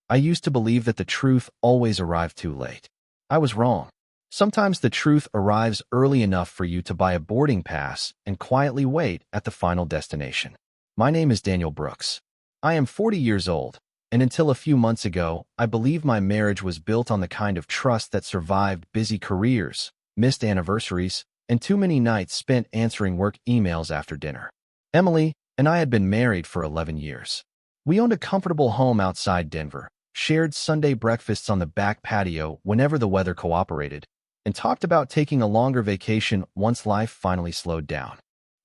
I used to believe that the truth always arrived too late. I was wrong. Sometimes the truth arrives early enough for you to buy a boarding pass and quietly wait at the final destination. My name is Daniel Brooks. I am 40 years old, and until a few months ago, I believed my marriage was built on the kind of trust that survived busy careers, missed anniversaries, and too many nights spent answering work emails after dinner. Emily and I had been married for 11 years. We owned a comfortable home outside Denver, shared Sunday breakfasts on the back patio whenever the weather cooperated, and talked about taking a longer vacation once life finally slowed down.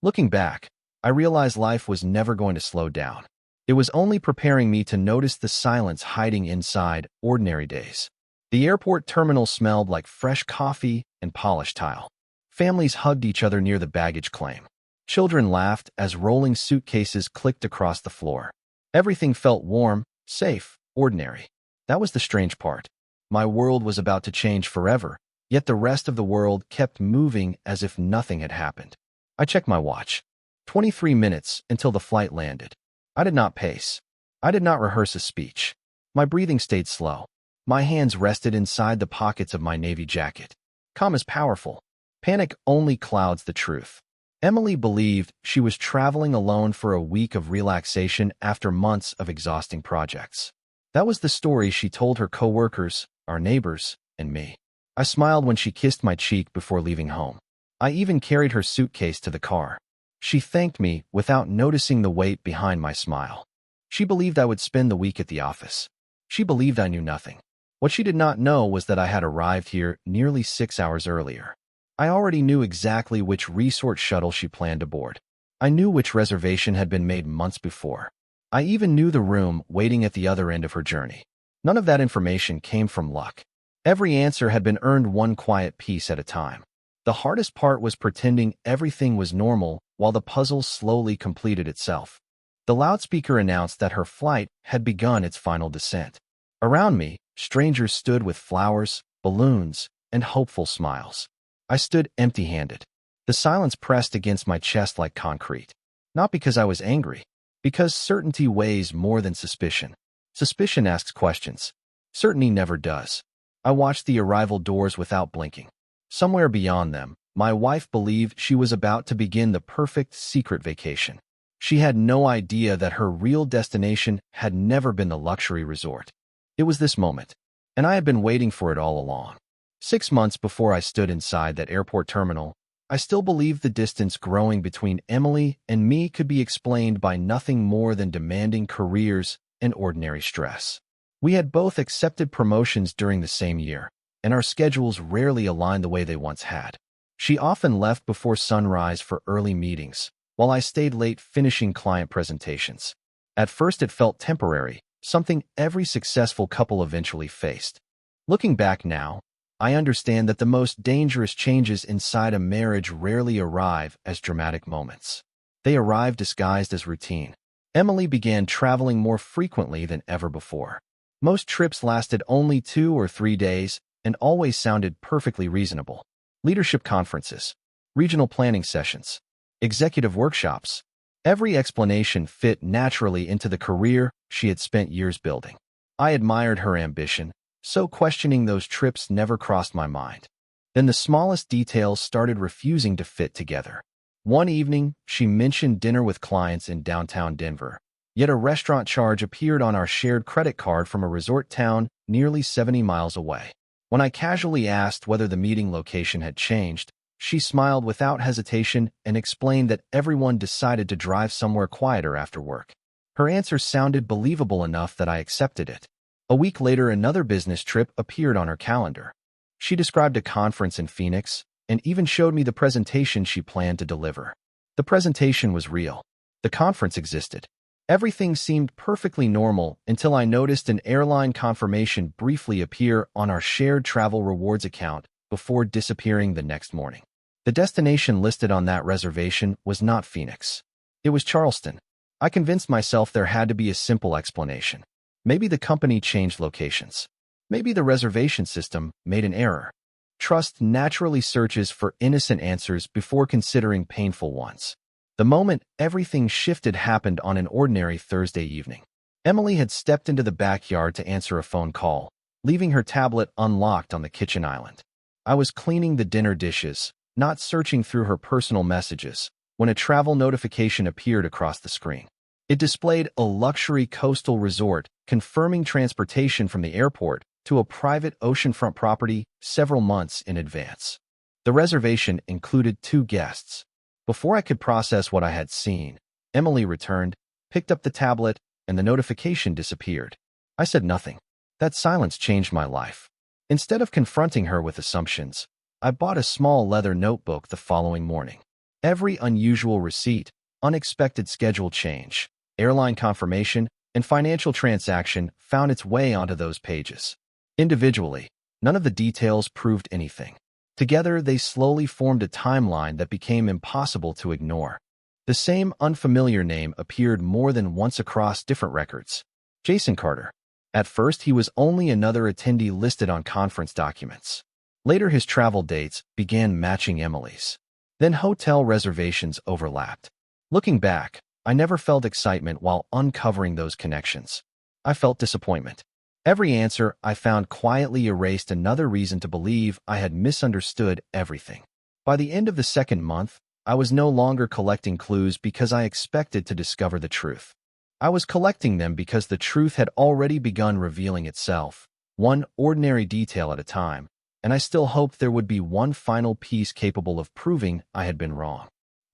Looking back, I realized life was never going to slow down. It was only preparing me to notice the silence hiding inside ordinary days. The airport terminal smelled like fresh coffee and polished tile. Families hugged each other near the baggage claim. Children laughed as rolling suitcases clicked across the floor. Everything felt warm, safe, ordinary. That was the strange part. My world was about to change forever, yet the rest of the world kept moving as if nothing had happened. I checked my watch. 23 minutes until the flight landed. I did not pace. I did not rehearse a speech. My breathing stayed slow. My hands rested inside the pockets of my navy jacket. Calm is powerful. Panic only clouds the truth. Emily believed she was traveling alone for a week of relaxation after months of exhausting projects. That was the story she told her coworkers, our neighbors, and me. I smiled when she kissed my cheek before leaving home. I even carried her suitcase to the car. She thanked me without noticing the weight behind my smile. She believed I would spend the week at the office. She believed I knew nothing. What she did not know was that I had arrived here nearly 6 hours earlier. I already knew exactly which resort shuttle she planned to board. I knew which reservation had been made months before. I even knew the room waiting at the other end of her journey. None of that information came from luck. Every answer had been earned one quiet piece at a time. The hardest part was pretending everything was normal while the puzzle slowly completed itself. The loudspeaker announced that her flight had begun its final descent. Around me, strangers stood with flowers, balloons, and hopeful smiles. I stood empty-handed. The silence pressed against my chest like concrete. Not because I was angry, because certainty weighs more than suspicion. Suspicion asks questions. Certainty never does. I watched the arrival doors without blinking. Somewhere beyond them, my wife believed she was about to begin the perfect secret vacation. She had no idea that her real destination had never been the luxury resort. It was this moment, and I had been waiting for it all along. 6 months before I stood inside that airport terminal, I still believed the distance growing between Emily and me could be explained by nothing more than demanding careers and ordinary stress. We had both accepted promotions during the same year, and our schedules rarely aligned the way they once had. She often left before sunrise for early meetings, while I stayed late finishing client presentations. At first it felt temporary, something every successful couple eventually faced. Looking back now, I understand that the most dangerous changes inside a marriage rarely arrive as dramatic moments. They arrive disguised as routine. Emily began traveling more frequently than ever before. Most trips lasted only 2 or 3 days and always sounded perfectly reasonable. Leadership conferences, regional planning sessions, executive workshops. Every explanation fit naturally into the career she had spent years building. I admired her ambition, so questioning those trips never crossed my mind. Then the smallest details started refusing to fit together. One evening, she mentioned dinner with clients in downtown Denver, yet a restaurant charge appeared on our shared credit card from a resort town nearly 70 miles away. When I casually asked whether the meeting location had changed, she smiled without hesitation and explained that everyone decided to drive somewhere quieter after work. Her answer sounded believable enough that I accepted it. A week later, another business trip appeared on her calendar. She described a conference in Phoenix and even showed me the presentation she planned to deliver. The presentation was real. The conference existed. Everything seemed perfectly normal until I noticed an airline confirmation briefly appear on our shared travel rewards account before disappearing the next morning. The destination listed on that reservation was not Phoenix. It was Charleston. I convinced myself there had to be a simple explanation. Maybe the company changed locations. Maybe the reservation system made an error. Trust naturally searches for innocent answers before considering painful ones. The moment everything shifted happened on an ordinary Thursday evening. Emily had stepped into the backyard to answer a phone call, leaving her tablet unlocked on the kitchen island. I was cleaning the dinner dishes, not searching through her personal messages, when a travel notification appeared across the screen. It displayed a luxury coastal resort, confirming transportation from the airport to a private oceanfront property several months in advance. The reservation included 2 guests. Before I could process what I had seen, Emily returned, picked up the tablet, and the notification disappeared. I said nothing. That silence changed my life. Instead of confronting her with assumptions, I bought a small leather notebook the following morning. Every unusual receipt, unexpected schedule change, airline confirmation, and financial transaction found its way onto those pages. Individually, none of the details proved anything. Together, they slowly formed a timeline that became impossible to ignore. The same unfamiliar name appeared more than once across different records. Jason Carter. At first, he was only another attendee listed on conference documents. Later, his travel dates began matching Emily's. Then hotel reservations overlapped. Looking back, I never felt excitement while uncovering those connections. I felt disappointment. Every answer I found quietly erased another reason to believe I had misunderstood everything. By the end of the second month, I was no longer collecting clues because I expected to discover the truth. I was collecting them because the truth had already begun revealing itself, one ordinary detail at a time, and I still hoped there would be one final piece capable of proving I had been wrong.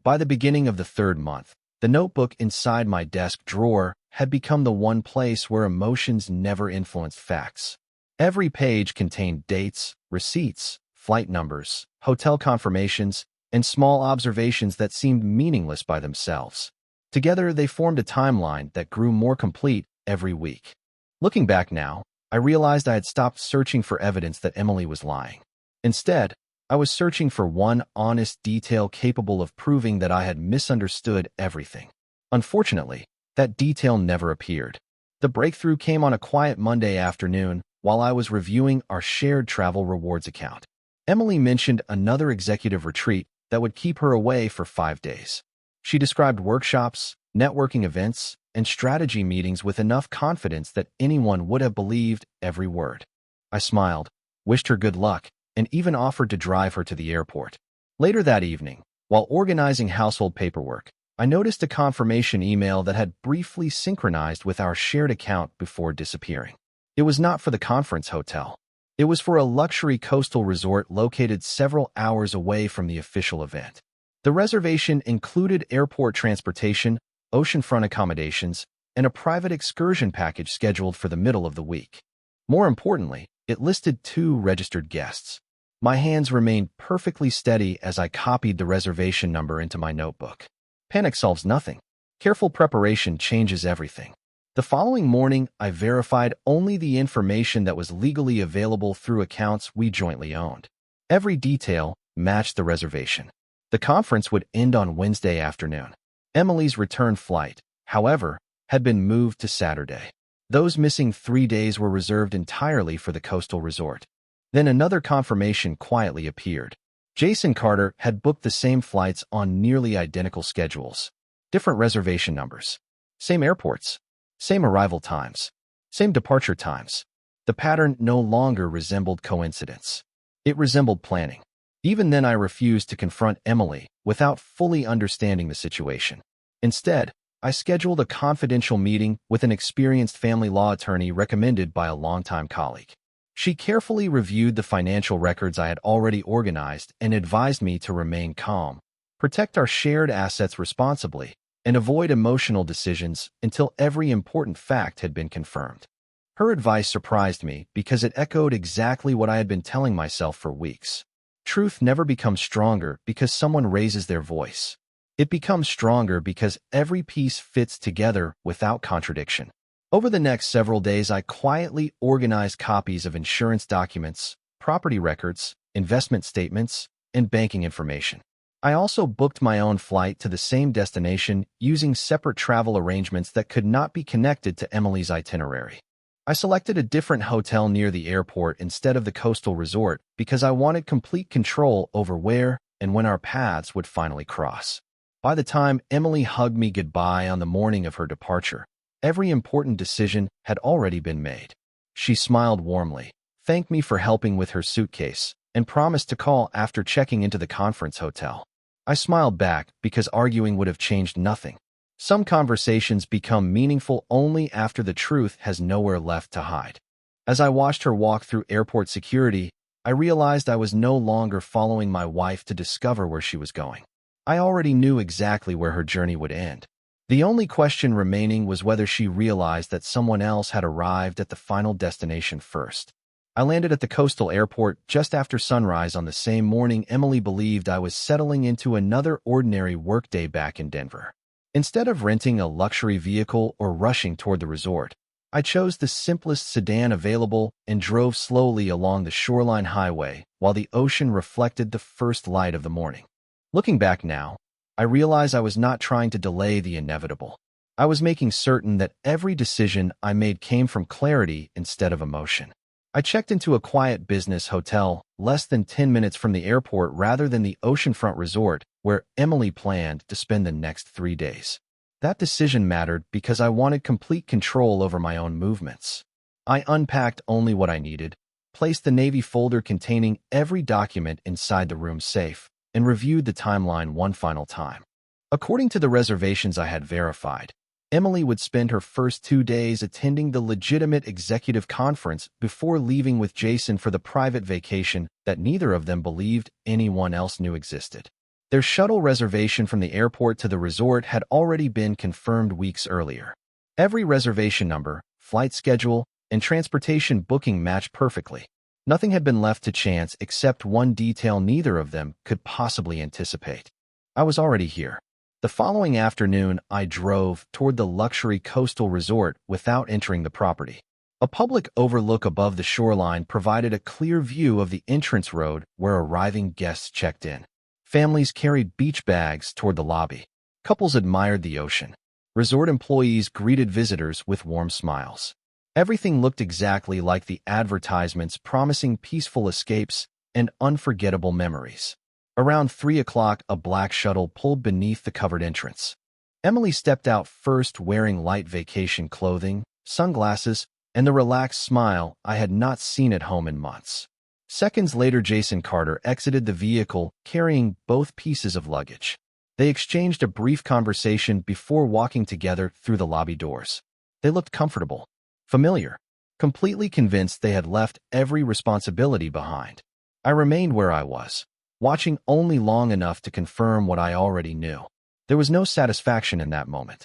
By the beginning of the third month, the notebook inside my desk drawer had become the one place where emotions never influenced facts. Every page contained dates, receipts, flight numbers, hotel confirmations, and small observations that seemed meaningless by themselves. Together, they formed a timeline that grew more complete every week. Looking back now, I realized I had stopped searching for evidence that Emily was lying. Instead, I was searching for one honest detail capable of proving that I had misunderstood everything. Unfortunately, that detail never appeared. The breakthrough came on a quiet Monday afternoon while I was reviewing our shared travel rewards account. Emily mentioned another executive retreat that would keep her away for 5 days. She described workshops, networking events, and strategy meetings with enough confidence that anyone would have believed every word. I smiled, wished her good luck, and even offered to drive her to the airport. Later that evening, while organizing household paperwork, I noticed a confirmation email that had briefly synchronized with our shared account before disappearing. It was not for the conference hotel. It was for a luxury coastal resort located several hours away from the official event. The reservation included airport transportation, oceanfront accommodations, and a private excursion package scheduled for the middle of the week. More importantly, it listed 2 registered guests. My hands remained perfectly steady as I copied the reservation number into my notebook. Panic solves nothing. Careful preparation changes everything. The following morning, I verified only the information that was legally available through accounts we jointly owned. Every detail matched the reservation. The conference would end on Wednesday afternoon. Emily's return flight, however, had been moved to Saturday. Those missing 3 days were reserved entirely for the coastal resort. Then another confirmation quietly appeared. Jason Carter had booked the same flights on nearly identical schedules. Different reservation numbers. Same airports. Same arrival times. Same departure times. The pattern no longer resembled coincidence. It resembled planning. Even then, I refused to confront Emily without fully understanding the situation. Instead, I scheduled a confidential meeting with an experienced family law attorney recommended by a longtime colleague. She carefully reviewed the financial records I had already organized and advised me to remain calm, protect our shared assets responsibly, and avoid emotional decisions until every important fact had been confirmed. Her advice surprised me because it echoed exactly what I had been telling myself for weeks. Truth never becomes stronger because someone raises their voice. It becomes stronger because every piece fits together without contradiction. Over the next several days, I quietly organized copies of insurance documents, property records, investment statements, and banking information. I also booked my own flight to the same destination using separate travel arrangements that could not be connected to Emily's itinerary. I selected a different hotel near the airport instead of the coastal resort because I wanted complete control over where and when our paths would finally cross. By the time Emily hugged me goodbye on the morning of her departure, Every important decision had already been made. She smiled warmly, thanked me for helping with her suitcase, and promised to call after checking into the conference hotel. I smiled back because arguing would have changed nothing. Some conversations become meaningful only after the truth has nowhere left to hide. As I watched her walk through airport security, I realized I was no longer following my wife to discover where she was going. I already knew exactly where her journey would end. The only question remaining was whether she realized that someone else had arrived at the final destination first. I landed at the coastal airport just after sunrise on the same morning Emily believed I was settling into another ordinary workday back in Denver. Instead of renting a luxury vehicle or rushing toward the resort, I chose the simplest sedan available and drove slowly along the shoreline highway while the ocean reflected the first light of the morning. Looking back now, I realize I was not trying to delay the inevitable. I was making certain that every decision I made came from clarity instead of emotion. I checked into a quiet business hotel less than 10 minutes from the airport rather than the oceanfront resort where Emily planned to spend the next 3 days. That decision mattered because I wanted complete control over my own movements. I unpacked only what I needed, placed the navy folder containing every document inside the room's safe, and reviewed the timeline one final time. According to the reservations I had verified, Emily would spend her first 2 days attending the legitimate executive conference before leaving with Jason for the private vacation that neither of them believed anyone else knew existed. Their shuttle reservation from the airport to the resort had already been confirmed weeks earlier. Every reservation number, flight schedule, and transportation booking matched perfectly. Nothing had been left to chance except one detail neither of them could possibly anticipate. I was already here. The following afternoon, I drove toward the luxury coastal resort without entering the property. A public overlook above the shoreline provided a clear view of the entrance road where arriving guests checked in. Families carried beach bags toward the lobby. Couples admired the ocean. Resort employees greeted visitors with warm smiles. Everything looked exactly like the advertisements promising peaceful escapes and unforgettable memories. Around 3 o'clock, a black shuttle pulled beneath the covered entrance. Emily stepped out first wearing light vacation clothing, sunglasses, and the relaxed smile I had not seen at home in months. Seconds later, Jason Carter exited the vehicle carrying both pieces of luggage. They exchanged a brief conversation before walking together through the lobby doors. They looked comfortable, familiar, completely convinced they had left every responsibility behind. I remained where I was, watching only long enough to confirm what I already knew. There was no satisfaction in that moment,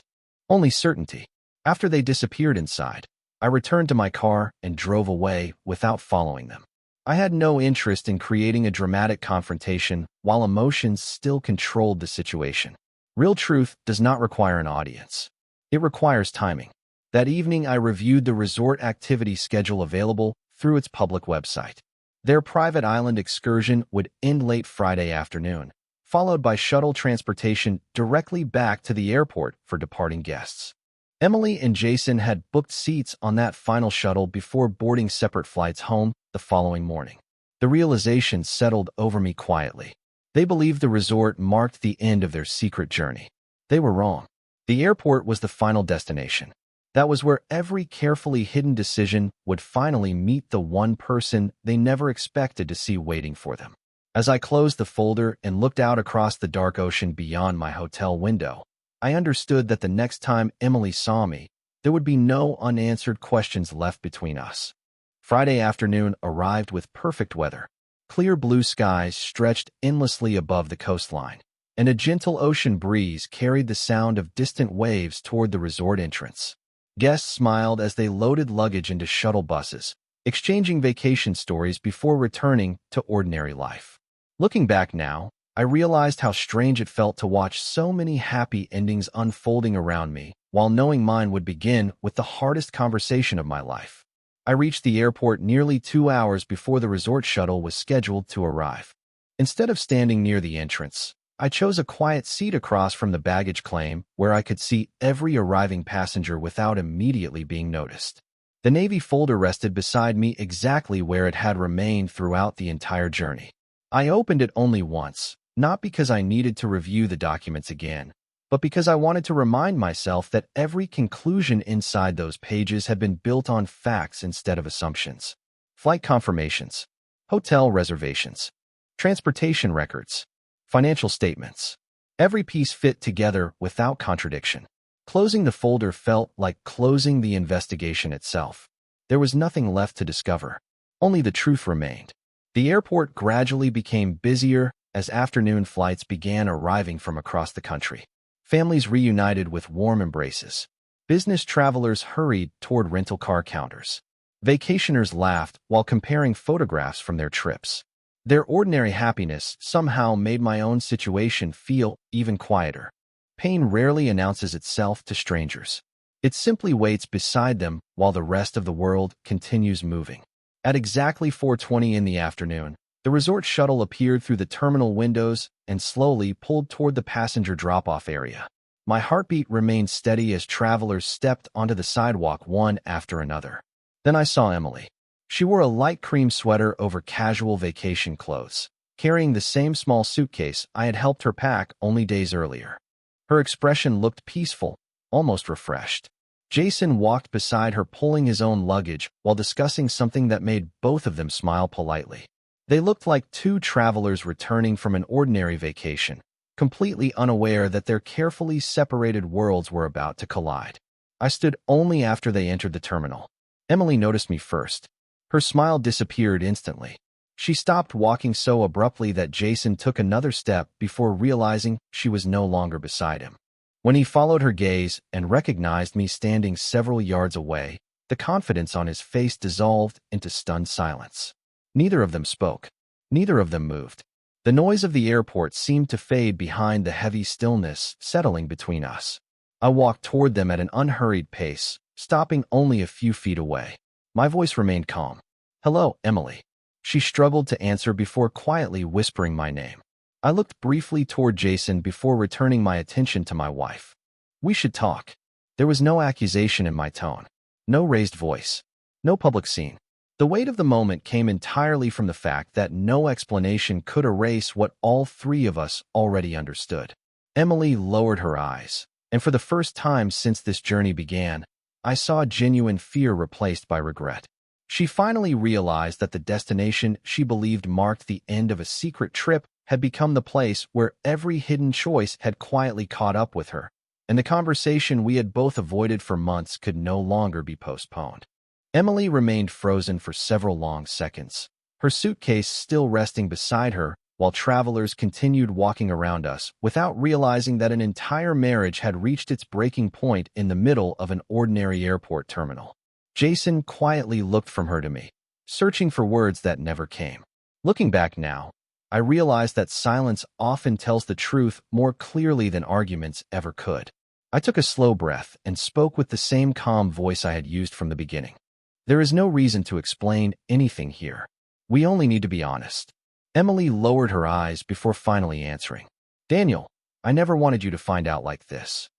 only certainty. After they disappeared inside, I returned to my car and drove away without following them. I had no interest in creating a dramatic confrontation while emotions still controlled the situation. Real truth does not require an audience. It requires timing. That evening, I reviewed the resort activity schedule available through its public website. Their private island excursion would end late Friday afternoon, followed by shuttle transportation directly back to the airport for departing guests. Emily and Jason had booked seats on that final shuttle before boarding separate flights home the following morning. The realization settled over me quietly. They believed the resort marked the end of their secret journey. They were wrong. The airport was the final destination. That was where every carefully hidden decision would finally meet the one person they never expected to see waiting for them. As I closed the folder and looked out across the dark ocean beyond my hotel window, I understood that the next time Emily saw me, there would be no unanswered questions left between us. Friday afternoon arrived with perfect weather. Clear blue skies stretched endlessly above the coastline, and a gentle ocean breeze carried the sound of distant waves toward the resort entrance. Guests smiled as they loaded luggage into shuttle buses, exchanging vacation stories before returning to ordinary life. Looking back now, I realized how strange it felt to watch so many happy endings unfolding around me, while knowing mine would begin with the hardest conversation of my life. I reached the airport nearly 2 hours before the resort shuttle was scheduled to arrive. Instead of standing near the entrance, I chose a quiet seat across from the baggage claim where I could see every arriving passenger without immediately being noticed. The navy folder rested beside me exactly where it had remained throughout the entire journey. I opened it only once, not because I needed to review the documents again, but because I wanted to remind myself that every conclusion inside those pages had been built on facts instead of assumptions. Flight confirmations, hotel reservations, transportation records, financial statements. Every piece fit together without contradiction. Closing the folder felt like closing the investigation itself. There was nothing left to discover. Only the truth remained. The airport gradually became busier as afternoon flights began arriving from across the country. Families reunited with warm embraces. Business travelers hurried toward rental car counters. Vacationers laughed while comparing photographs from their trips. Their ordinary happiness somehow made my own situation feel even quieter. Pain rarely announces itself to strangers. It simply waits beside them while the rest of the world continues moving. At exactly 4:20 in the afternoon, the resort shuttle appeared through the terminal windows and slowly pulled toward the passenger drop-off area. My heartbeat remained steady as travelers stepped onto the sidewalk one after another. Then I saw Emily. She wore a light cream sweater over casual vacation clothes, carrying the same small suitcase I had helped her pack only days earlier. Her expression looked peaceful, almost refreshed. Jason walked beside her pulling his own luggage while discussing something that made both of them smile politely. They looked like two travelers returning from an ordinary vacation, completely unaware that their carefully separated worlds were about to collide. I stood only after they entered the terminal. Emily noticed me first. Her smile disappeared instantly. She stopped walking so abruptly that Jason took another step before realizing she was no longer beside him. When he followed her gaze and recognized me standing several yards away, the confidence on his face dissolved into stunned silence. Neither of them spoke. Neither of them moved. The noise of the airport seemed to fade behind the heavy stillness settling between us. I walked toward them at an unhurried pace, stopping only a few feet away. My voice remained calm. "Hello, Emily." She struggled to answer before quietly whispering my name. I looked briefly toward Jason before returning my attention to my wife. "We should talk." There was no accusation in my tone. No raised voice. No public scene. The weight of the moment came entirely from the fact that no explanation could erase what all three of us already understood. Emily lowered her eyes, and for the first time since this journey began, I saw genuine fear replaced by regret. She finally realized that the destination she believed marked the end of a secret trip had become the place where every hidden choice had quietly caught up with her, and the conversation we had both avoided for months could no longer be postponed. Emily remained frozen for several long seconds, her suitcase still resting beside her while travelers continued walking around us without realizing that an entire marriage had reached its breaking point in the middle of an ordinary airport terminal. Jason quietly looked from her to me, searching for words that never came. Looking back now, I realized that silence often tells the truth more clearly than arguments ever could. I took a slow breath and spoke with the same calm voice I had used from the beginning. "There is no reason to explain anything here. We only need to be honest." Emily lowered her eyes before finally answering. "Daniel, I never wanted you to find out like this."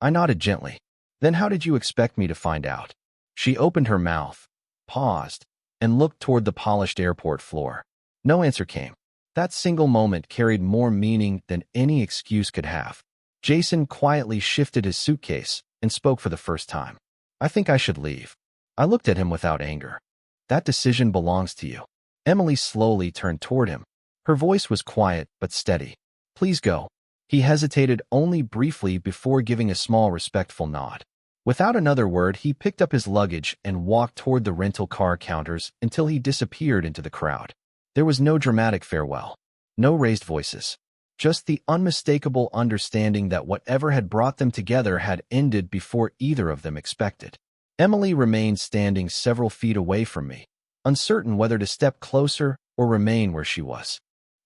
I nodded gently. "Then how did you expect me to find out?" She opened her mouth, paused, and looked toward the polished airport floor. No answer came. That single moment carried more meaning than any excuse could have. Jason quietly shifted his suitcase and spoke for the first time. "I think I should leave." I looked at him without anger. "That decision belongs to you." Emily slowly turned toward him. Her voice was quiet but steady. "Please go." He hesitated only briefly before giving a small respectful nod. Without another word, he picked up his luggage and walked toward the rental car counters until he disappeared into the crowd. There was no dramatic farewell, no raised voices, just the unmistakable understanding that whatever had brought them together had ended before either of them expected. Emily remained standing several feet away from me, uncertain whether to step closer or remain where she was.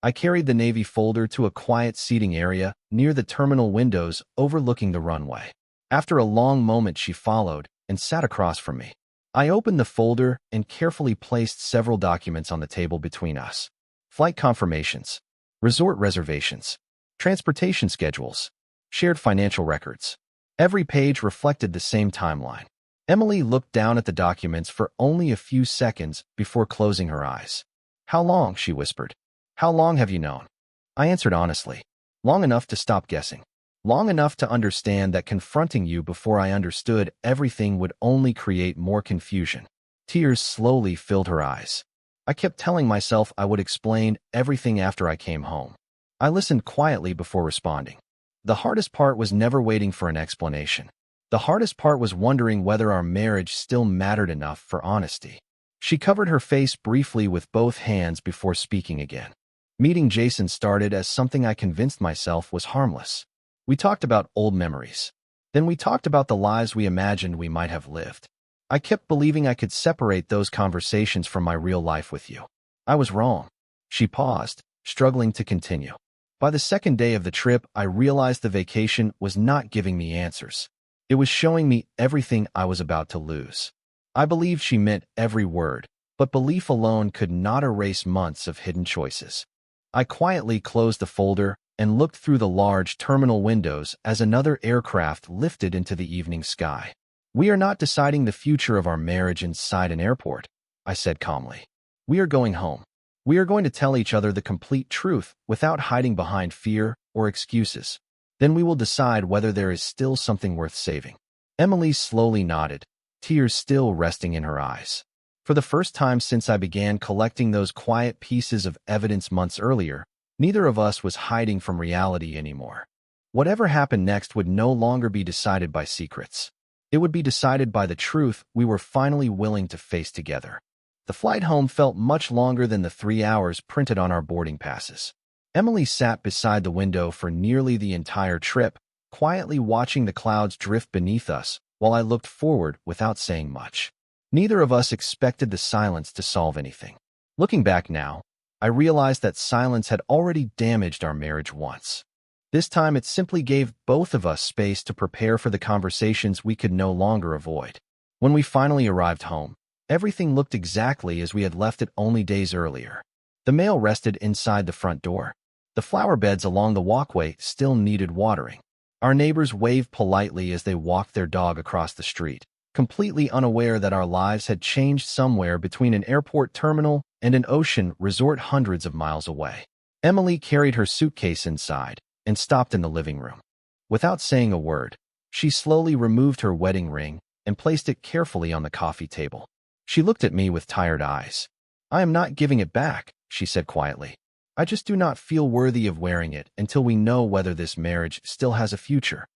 I carried the navy folder to a quiet seating area near the terminal windows overlooking the runway. After a long moment, she followed and sat across from me. I opened the folder and carefully placed several documents on the table between us. Flight confirmations, resort reservations, transportation schedules, shared financial records. Every page reflected the same timeline. Emily looked down at the documents for only a few seconds before closing her eyes. "How long?" she whispered. "How long have you known?" I answered honestly. "Long enough to stop guessing." long enough to understand that confronting you before I understood everything would only create more confusion. Tears slowly filled her eyes. I kept telling myself I would explain everything after I came home. I listened quietly before responding. The hardest part was never waiting for an explanation. The hardest part was wondering whether our marriage still mattered enough for honesty. She covered her face briefly with both hands before speaking again. Meeting Jason started as something I convinced myself was harmless. We talked about old memories. Then we talked about the lives we imagined we might have lived. I kept believing I could separate those conversations from my real life with you. I was wrong. She paused, struggling to continue. By the second day of the trip, I realized the vacation was not giving me answers. It was showing me everything I was about to lose. I believed she meant every word, but belief alone could not erase months of hidden choices. I quietly closed the folder and looked through the large terminal windows as another aircraft lifted into the evening sky. We are not deciding the future of our marriage inside an airport, I said calmly. We are going home. We are going to tell each other the complete truth without hiding behind fear or excuses. Then we will decide whether there is still something worth saving. Emily slowly nodded, tears still resting in her eyes. For the first time since I began collecting those quiet pieces of evidence months earlier, neither of us was hiding from reality anymore. Whatever happened next would no longer be decided by secrets. It would be decided by the truth we were finally willing to face together. The flight home felt much longer than the 3 hours printed on our boarding passes. Emily sat beside the window for nearly the entire trip, quietly watching the clouds drift beneath us while I looked forward without saying much. Neither of us expected the silence to solve anything. Looking back now, I realized that silence had already damaged our marriage once. This time it simply gave both of us space to prepare for the conversations we could no longer avoid. When we finally arrived home, everything looked exactly as we had left it only days earlier. The mail rested inside the front door. The flower beds along the walkway still needed watering. Our neighbors waved politely as they walked their dog across the street, completely unaware that our lives had changed somewhere between an airport terminal and an ocean resort hundreds of miles away. Emily carried her suitcase inside and stopped in the living room. Without saying a word, she slowly removed her wedding ring and placed it carefully on the coffee table. She looked at me with tired eyes. "I am not giving it back," she said quietly. "I just do not feel worthy of wearing it until we know whether this marriage still has a future."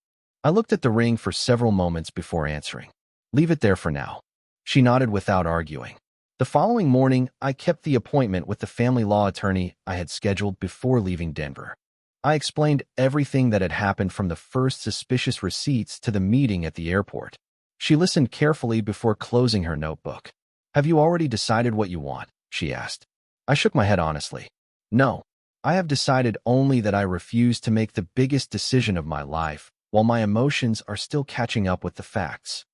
I looked at the ring for several moments before answering. "Leave it there for now." She nodded without arguing. The following morning, I kept the appointment with the family law attorney I had scheduled before leaving Denver. I explained everything that had happened from the first suspicious receipts to the meeting at the airport. She listened carefully before closing her notebook. "Have you already decided what you want?" she asked. I shook my head honestly. "No, I have decided only that I refuse to make the biggest decision of my life while my emotions are still catching up with the facts."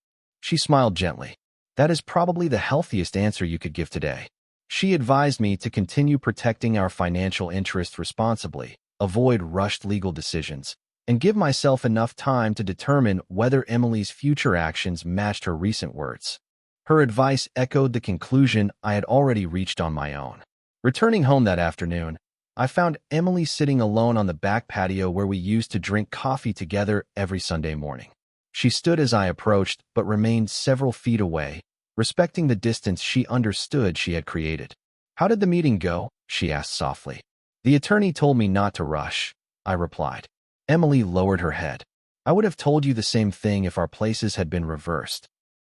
She smiled gently. "That is probably the healthiest answer you could give today." She advised me to continue protecting our financial interests responsibly, avoid rushed legal decisions, and give myself enough time to determine whether Emily's future actions matched her recent words. Her advice echoed the conclusion I had already reached on my own. Returning home that afternoon, I found Emily sitting alone on the back patio where we used to drink coffee together every Sunday morning. She stood as I approached, but remained several feet away, respecting the distance she understood she had created. "How did the meeting go?" she asked softly. "The attorney told me not to rush," I replied. Emily lowered her head. "I would have told you the same thing if our places had been reversed."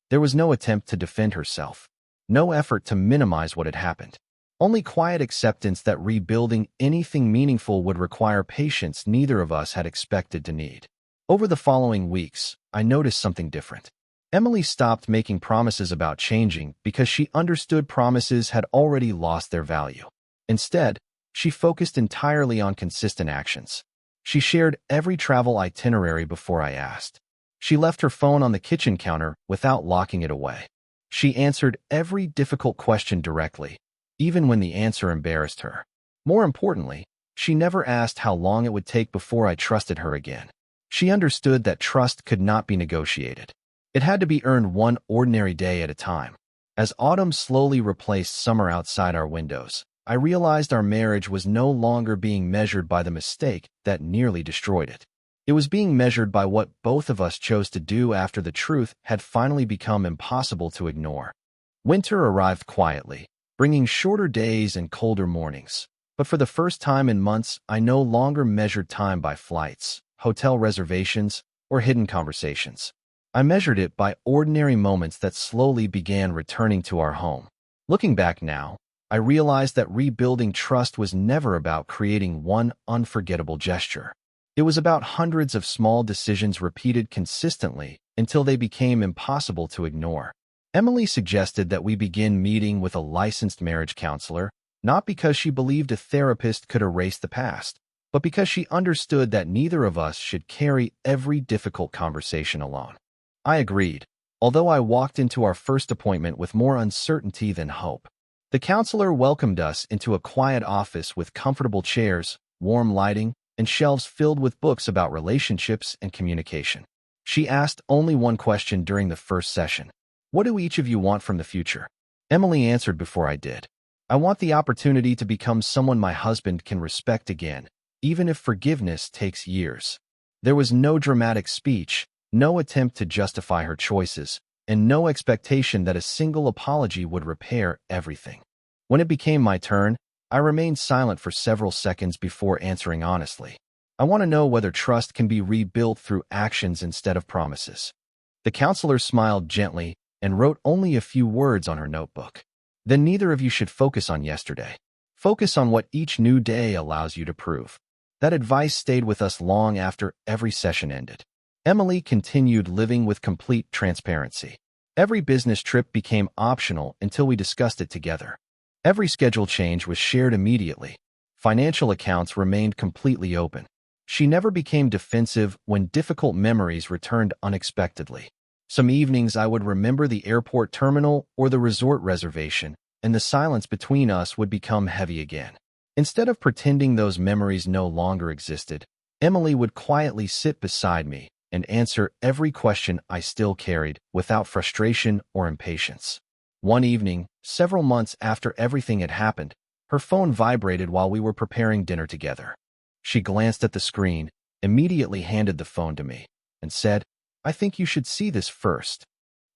There was no attempt to defend herself, no effort to minimize what had happened. Only quiet acceptance that rebuilding anything meaningful would require patience neither of us had expected to need. Over the following weeks, I noticed something different. Emily stopped making promises about changing because she understood promises had already lost their value. Instead, she focused entirely on consistent actions. She shared every travel itinerary before I asked. She left her phone on the kitchen counter without locking it away. She answered every difficult question directly, even when the answer embarrassed her. More importantly, she never asked how long it would take before I trusted her again. She understood that trust could not be negotiated. It had to be earned one ordinary day at a time. As autumn slowly replaced summer outside our windows, I realized our marriage was no longer being measured by the mistake that nearly destroyed it. It was being measured by what both of us chose to do after the truth had finally become impossible to ignore. Winter arrived quietly, bringing shorter days and colder mornings. But for the first time in months, I no longer measured time by flights, hotel reservations, or hidden conversations. I measured it by ordinary moments that slowly began returning to our home. Looking back now, I realized that rebuilding trust was never about creating one unforgettable gesture. It was about hundreds of small decisions repeated consistently until they became impossible to ignore. Emily suggested that we begin meeting with a licensed marriage counselor, not because she believed a therapist could erase the past, but because she understood that neither of us should carry every difficult conversation alone. I agreed, although I walked into our first appointment with more uncertainty than hope. The counselor welcomed us into a quiet office with comfortable chairs, warm lighting, and shelves filled with books about relationships and communication. She asked only one question during the first session. "What do each of you want from the future?" Emily answered before I did. "I want the opportunity to become someone my husband can respect again, even if forgiveness takes years." There was no dramatic speech, no attempt to justify her choices, and no expectation that a single apology would repair everything. When it became my turn, I remained silent for several seconds before answering honestly. "I want to know whether trust can be rebuilt through actions instead of promises." The counselor smiled gently and wrote only a few words on her notebook. "Then neither of you should focus on yesterday. Focus on what each new day allows you to prove." That advice stayed with us long after every session ended. Emily continued living with complete transparency. Every business trip became optional until we discussed it together. Every schedule change was shared immediately. Financial accounts remained completely open. She never became defensive when difficult memories returned unexpectedly. Some evenings I would remember the airport terminal or the resort reservation, and the silence between us would become heavy again. Instead of pretending those memories no longer existed, Emily would quietly sit beside me and answer every question I still carried without frustration or impatience. One evening, several months after everything had happened, her phone vibrated while we were preparing dinner together. She glanced at the screen, immediately handed the phone to me, and said, "I think you should see this first."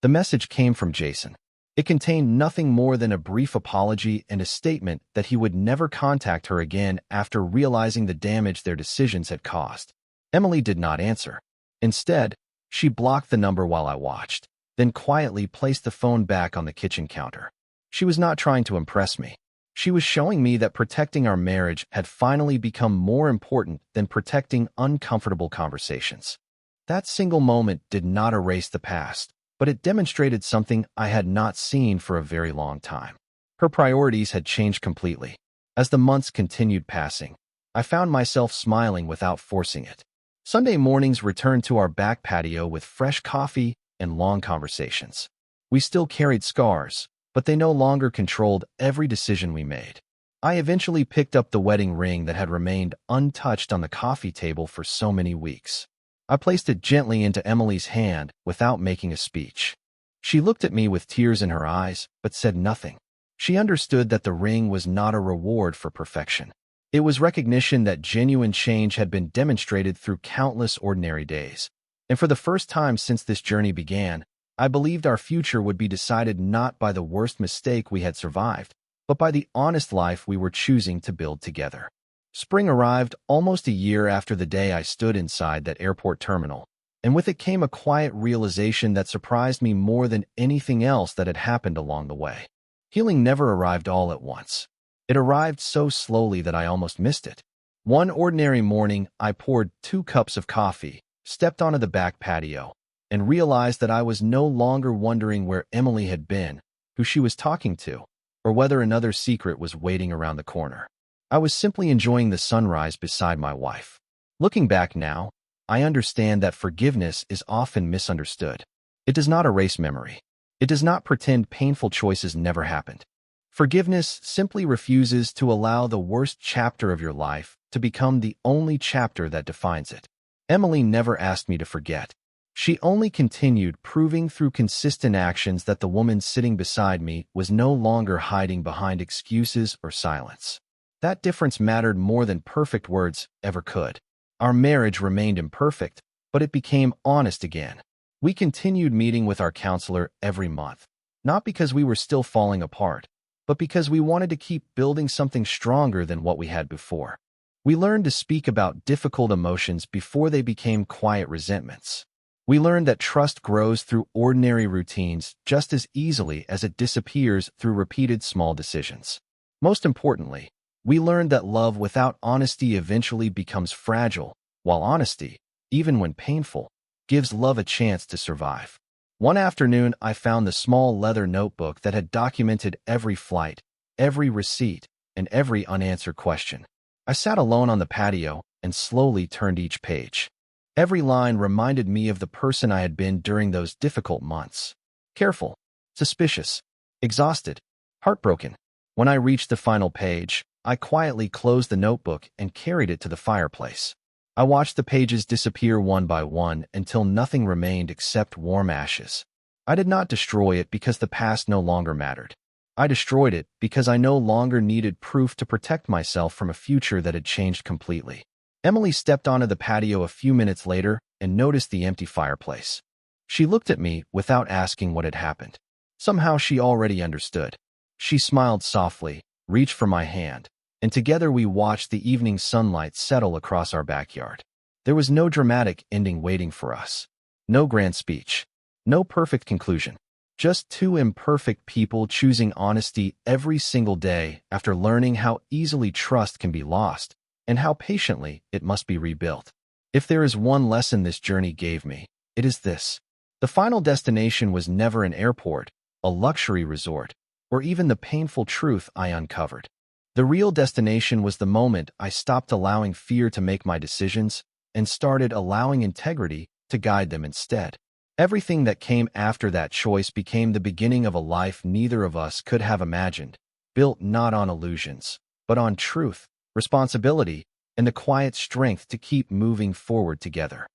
The message came from Jason. It contained nothing more than a brief apology and a statement that he would never contact her again after realizing the damage their decisions had caused. Emily did not answer. Instead, she blocked the number while I watched, then quietly placed the phone back on the kitchen counter. She was not trying to impress me. She was showing me that protecting our marriage had finally become more important than protecting uncomfortable conversations. That single moment did not erase the past, but it demonstrated something I had not seen for a very long time. Her priorities had changed completely. As the months continued passing, I found myself smiling without forcing it. Sunday mornings returned to our back patio with fresh coffee and long conversations. We still carried scars, but they no longer controlled every decision we made. I eventually picked up the wedding ring that had remained untouched on the coffee table for so many weeks. I placed it gently into Emily's hand without making a speech. She looked at me with tears in her eyes, but said nothing. She understood that the ring was not a reward for perfection. It was recognition that genuine change had been demonstrated through countless ordinary days. And for the first time since this journey began, I believed our future would be decided not by the worst mistake we had survived, but by the honest life we were choosing to build together. Spring arrived almost a year after the day I stood inside that airport terminal, and with it came a quiet realization that surprised me more than anything else that had happened along the way. Healing never arrived all at once. It arrived so slowly that I almost missed it. One ordinary morning, I poured 2 cups of coffee, stepped onto the back patio, and realized that I was no longer wondering where Emily had been, who she was talking to, or whether another secret was waiting around the corner. I was simply enjoying the sunrise beside my wife. Looking back now, I understand that forgiveness is often misunderstood. It does not erase memory. It does not pretend painful choices never happened. Forgiveness simply refuses to allow the worst chapter of your life to become the only chapter that defines it. Emily never asked me to forget. She only continued proving through consistent actions that the woman sitting beside me was no longer hiding behind excuses or silence. That difference mattered more than perfect words ever could. Our marriage remained imperfect, but it became honest again. We continued meeting with our counselor every month, not because we were still falling apart, but because we wanted to keep building something stronger than what we had before. We learned to speak about difficult emotions before they became quiet resentments. We learned that trust grows through ordinary routines just as easily as it disappears through repeated small decisions. Most importantly, we learned that love without honesty eventually becomes fragile, while honesty, even when painful, gives love a chance to survive. One afternoon, I found the small leather notebook that had documented every flight, every receipt, and every unanswered question. I sat alone on the patio and slowly turned each page. Every line reminded me of the person I had been during those difficult months. Careful, suspicious, exhausted, heartbroken. When I reached the final page, I quietly closed the notebook and carried it to the fireplace. I watched the pages disappear one by one until nothing remained except warm ashes. I did not destroy it because the past no longer mattered. I destroyed it because I no longer needed proof to protect myself from a future that had changed completely. Emily stepped onto the patio a few minutes later and noticed the empty fireplace. She looked at me without asking what had happened. Somehow she already understood. She smiled softly, reached for my hand, and together we watched the evening sunlight settle across our backyard. There was no dramatic ending waiting for us. No grand speech. No perfect conclusion. Just two imperfect people choosing honesty every single day after learning how easily trust can be lost and how patiently it must be rebuilt. If there is one lesson this journey gave me, it is this. The final destination was never an airport, a luxury resort, or even the painful truth I uncovered. The real destination was the moment I stopped allowing fear to make my decisions and started allowing integrity to guide them instead. Everything that came after that choice became the beginning of a life neither of us could have imagined, built not on illusions, but on truth, responsibility, and the quiet strength to keep moving forward together.